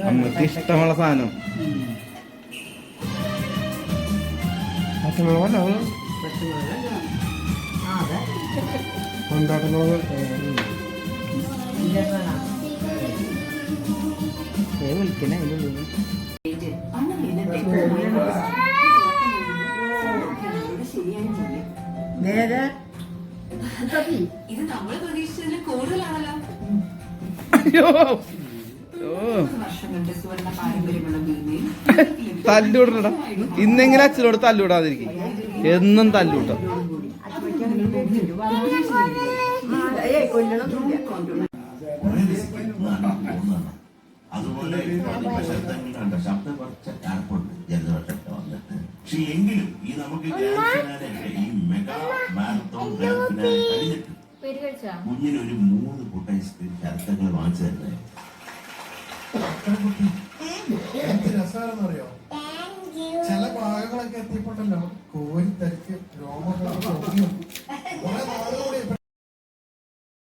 നമുക്ക് ഇഷ്ടമുള്ള സാധനം. പച്ചമുളകല്ല കൊണ്ടാട്ടമുളക് വിളിക്കണേ ഇത് നമ്മൾ പ്രതീക്ഷിച്ചതിൽ കൂടുതലാണല്ലോ. വർഷങ്ങളുടെ സുവർണ്ണ പാരമ്പര്യമുള്ള ഭീമയിൽ തല്ലൂടണടാ. ഇന്നെങ്കിലും അച്ഛനോട് തല്ലൂടാതിരിക്കും. എന്നും തല്ലൂട്ടോ. അതുപോലെ ശബ്ദം കുറച്ച് ഏർപ്പുണ്ട് ജലദോഷമൊക്കെ വന്നിട്ട്. പക്ഷെ എങ്കിലും ഈ നമുക്ക് ഈ മെഗാ മാരത്തോൺ കഴിഞ്ഞിട്ട് കുഞ്ഞിനൊരു 3 കുട്ട ഐസ്ക്രീം ശരത്തങ്ങൾ വാങ്ങിച്ചു തന്നെ. രസമാണെന്നറിയോ, ചില ഭാഗങ്ങളൊക്കെ എത്തിപ്പെട്ടല്ലോ കോരി തിരക്ക് രോമങ്ങളൊക്കെ